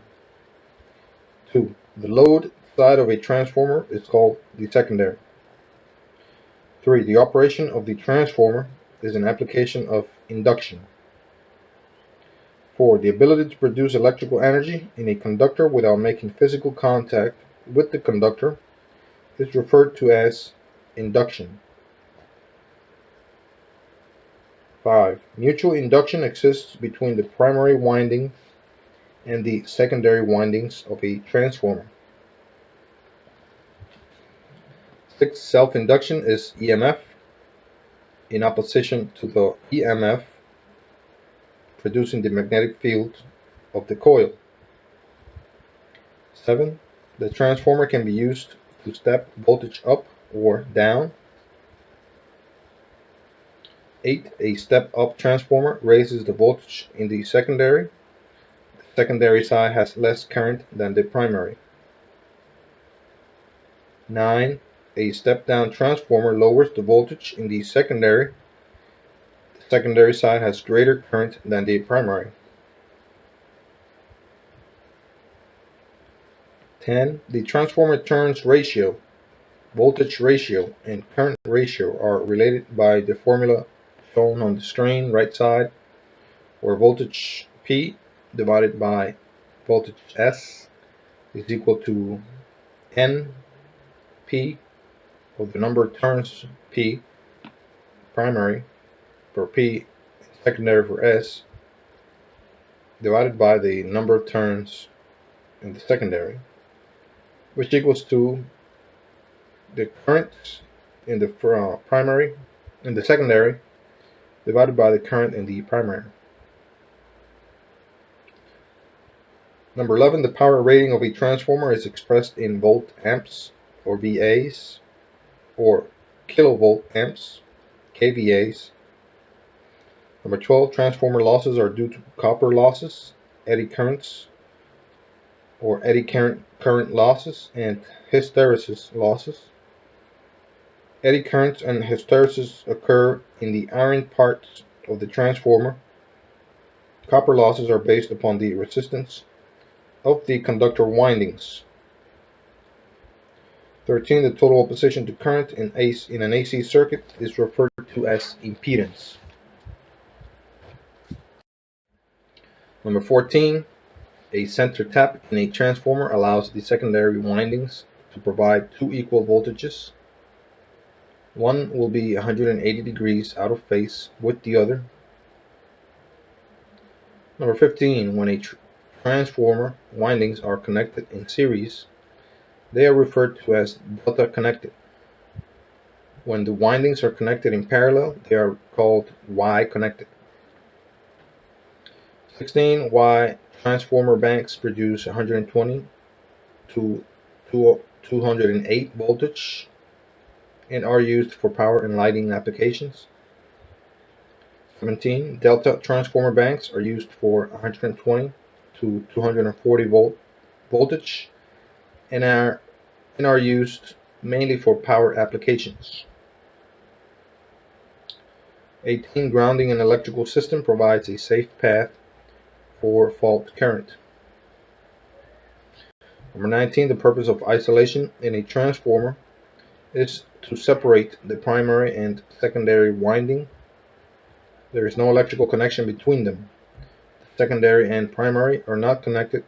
2. The load side of a transformer is called the secondary. 3. The operation of the transformer is an application of induction. 4. The ability to produce electrical energy in a conductor without making physical contact with the conductor is referred to as induction. 5. Mutual induction exists between the primary winding and the secondary windings of a transformer. 6. Self-induction is EMF in opposition to the EMF producing the magnetic field of the coil. 7. The transformer can be used to step voltage up or down. 8. A step-up transformer raises the voltage in the secondary. The secondary side has less current than the primary. 9. A step-down transformer lowers the voltage in the secondary. The secondary side has greater current than the primary. 10. The transformer turns ratio, voltage ratio, and current ratio are related by the formula shown on the screen right side, where voltage P divided by voltage S is equal to NP of the number of turns P primary for P, secondary for S, divided by the number of turns in the secondary, which equals to the current in the primary in the secondary divided by the current in the primary. Number 11, the power rating of a transformer is expressed in volt amps or VAs, or kilovolt amps, kVAs. Number 12, transformer losses are due to copper losses, eddy currents or eddy current losses, and hysteresis losses. Eddy currents and hysteresis occur in the iron parts of the transformer. Copper losses are based upon the resistance of the conductor windings. 13. The total opposition to current in an AC circuit is referred to as impedance. Number 14. A center tap in a transformer allows the secondary windings to provide two equal voltages. One will be 180 degrees out of phase with the other. Number 15. When a transformer windings are connected in series, they are referred to as delta connected. When the windings are connected in parallel, they are called Y connected. 16. Y transformer banks produce 120 to 208 voltage and are used for power and lighting applications. 17. Delta transformer banks are used for 120 to 240 volt voltage and are used mainly for power applications. 18. Grounding an electrical system provides a safe path for fault current. Number 19. The purpose of isolation in a transformer is to separate the primary and secondary winding. There is no electrical connection between them. The secondary and primary are not connected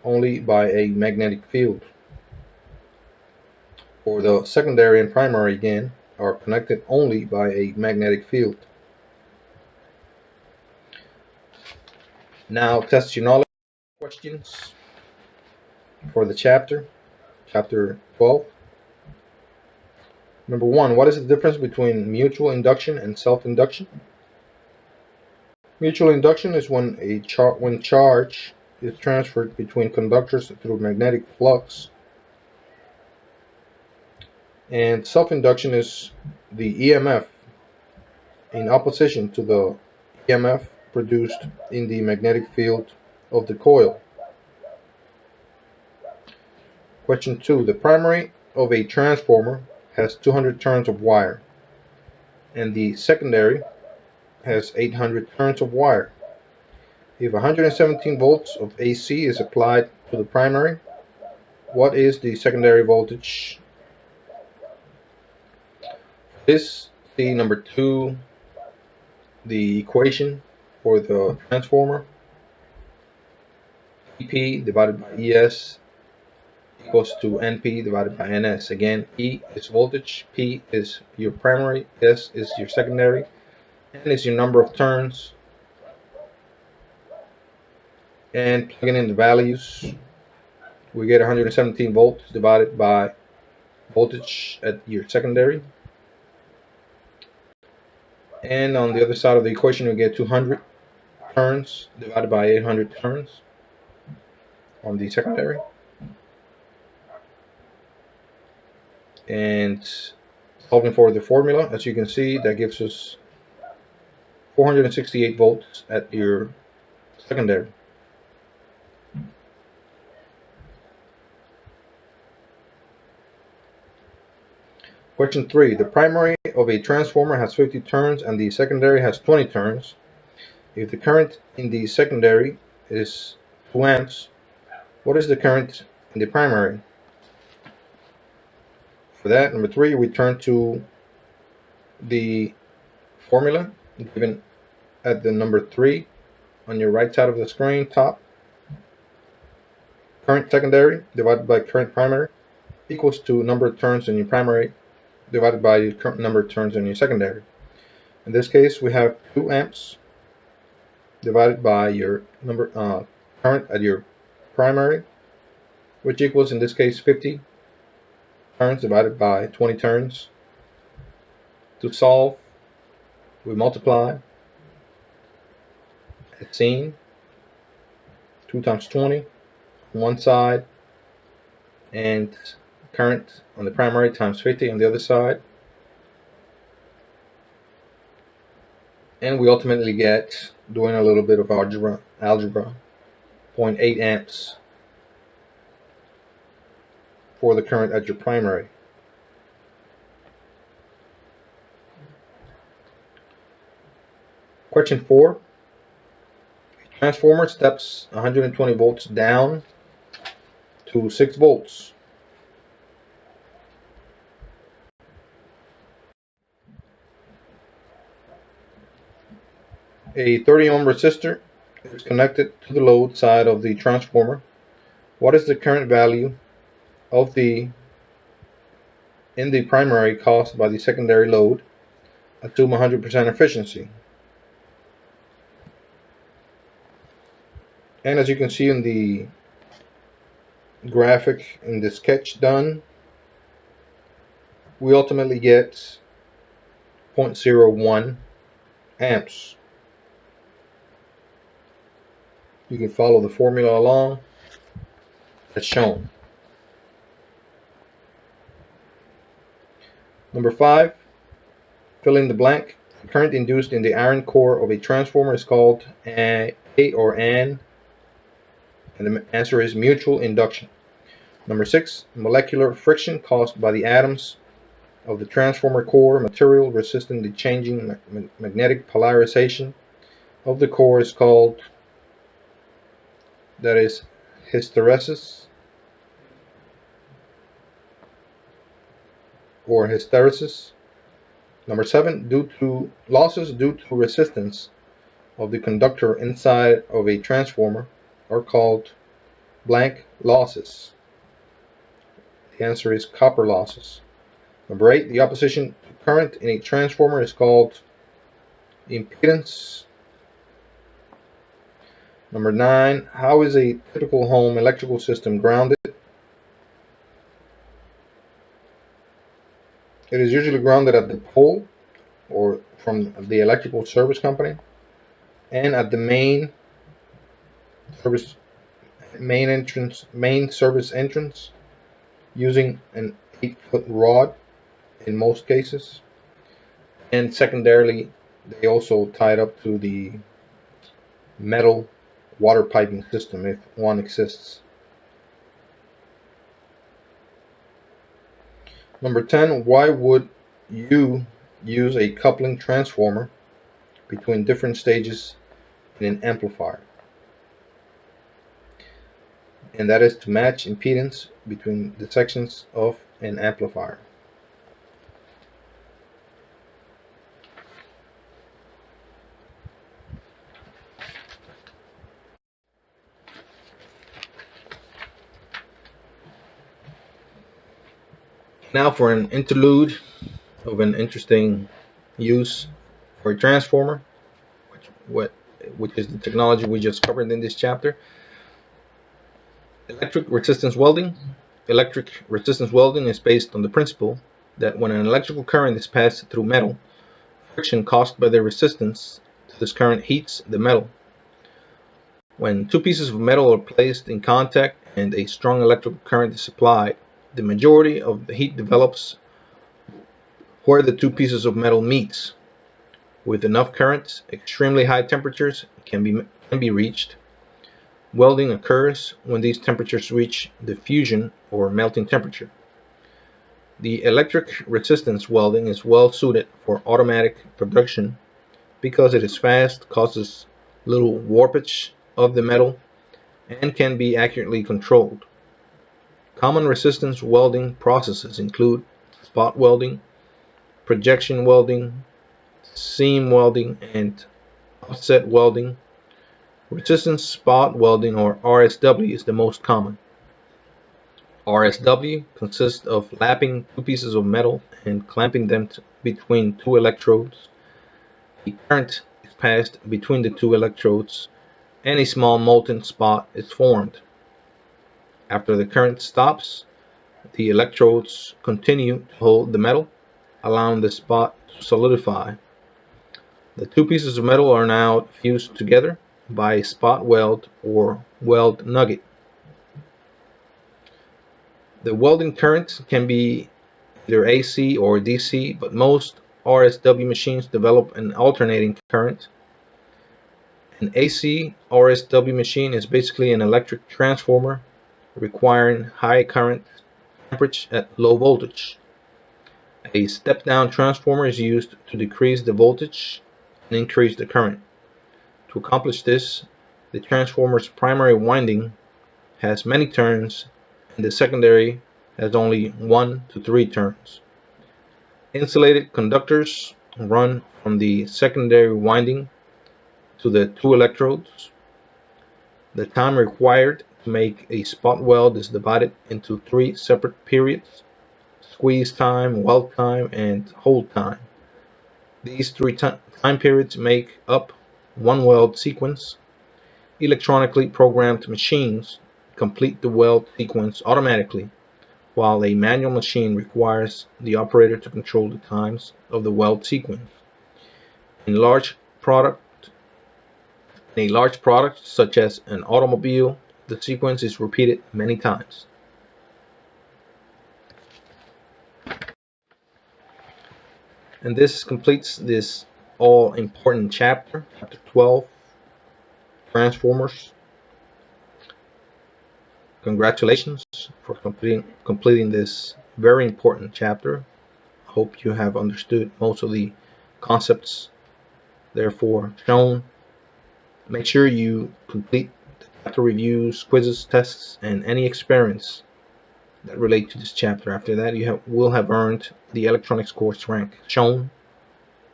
only by a magnetic field. Or the secondary and primary again are connected only by a magnetic field. Now test your knowledge questions for the chapter 12. Number 1, what is the difference between mutual induction and self-induction? Mutual induction is when charge is transferred between conductors through magnetic flux, and self-induction is the EMF in opposition to the EMF produced in the magnetic field of the coil. Question 2. The primary of a transformer has 200 turns of wire, and the secondary has 800 turns of wire. If 117 volts of AC is applied to the primary, what is the secondary voltage? This, see number 2, the equation for the transformer. EP divided by ES equals to NP divided by NS. Again, E is voltage, P is your primary, S is your secondary, N is your number of turns, and plugging in the values, we get 117 volts divided by voltage at your secondary. And on the other side of the equation, we get 200 turns divided by 800 turns on the secondary. And solving for the formula, as you can see, that gives us 468 volts at your secondary. Question 3. The primary of a transformer has 50 turns and the secondary has 20 turns. If the current in the secondary is 2 amps, what is the current in the primary? For that, number 3, we turn to the formula given at the number 3 on your right side of the screen, top. Current secondary divided by current primary equals to number of turns in your primary divided by the current number of turns in your secondary. In this case, we have 2 amps divided by your current at your primary, which equals in this case 50 turns divided by 20 turns. To solve, we multiply as seen, 2 times 20 on one side and current on the primary times 50 on the other side, and we ultimately get, doing a little bit of algebra 0.8 amps for the current at your primary. Question 4. A transformer steps 120 volts down to 6 volts. A 30 ohm resistor is connected to the load side of the transformer. What is the current value of in the primary caused by the secondary load? Assume 100% efficiency. And as you can see in the graphic in the sketch done, we ultimately get 0.01 amps. You can follow the formula along as shown. Number 5, fill in the blank. The current induced in the iron core of a transformer is called A or an, and the answer is mutual induction. Number 6, molecular friction caused by the atoms of the transformer core material resisting the changing magnetic polarization of the core is called, that is, hysteresis or hysteresis. Number 7, losses due to resistance of the conductor inside of a transformer are called blank losses. The answer is copper losses. Number 8, the opposition to current in a transformer is called impedance. Number 9, how is a typical home electrical system grounded? It is usually grounded at the pole or from the electrical service company and at the main service entrance using an 8-foot rod in most cases, and secondarily they also tied up to the metal water piping system if one exists. Number 10, why would you use a coupling transformer between different stages in an amplifier? And that is to match impedance between the sections of an amplifier. Now for an interlude of an interesting use for a transformer, what which is the technology we just covered in this chapter. Electric resistance welding. Electric resistance welding is based on the principle that when an electrical current is passed through metal, friction caused by the resistance to this current heats the metal. When two pieces of metal are placed in contact and a strong electrical current is applied, the majority of the heat develops where the two pieces of metal meets. With enough current, extremely high temperatures can be reached. Welding occurs when these temperatures reach the fusion or melting temperature. The electric resistance welding is well suited for automatic production because it is fast, causes little warpage of the metal, and can be accurately controlled. Common resistance welding processes include spot welding, projection welding, seam welding, and offset welding. Resistance spot welding, or RSW, is the most common. RSW consists of lapping two pieces of metal and clamping them between two electrodes. A current is passed between the two electrodes and a small molten spot is formed. After the current stops, the electrodes continue to hold the metal, allowing the spot to solidify. The two pieces of metal are now fused together by a spot weld or weld nugget. The welding current can be either AC or DC, but most RSW machines develop an alternating current. An AC RSW machine is basically an electric transformer requiring high current amperage at low voltage. A step-down transformer is used to decrease the voltage and increase the current. To accomplish this, the transformer's primary winding has many turns and the secondary has only 1 to 3 turns. Insulated conductors run from the secondary winding to the two electrodes. The time required to make a spot weld is divided into 3 separate periods: squeeze time, weld time, and hold time. These 3 time periods make up one weld sequence. Electronically programmed machines complete the weld sequence automatically, while a manual machine requires the operator to control the times of the weld sequence. In a large product such as an automobile, the sequence is repeated many times. And this completes this all-important chapter, chapter 12, Transformers. Congratulations for completing this very important chapter. I hope you have understood most of the concepts therefore shown. Make sure you complete the chapter reviews, quizzes, tests, and any experiments that relate to this chapter. After that, you will have earned the electronics course rank shown.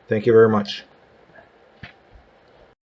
Thank you very much.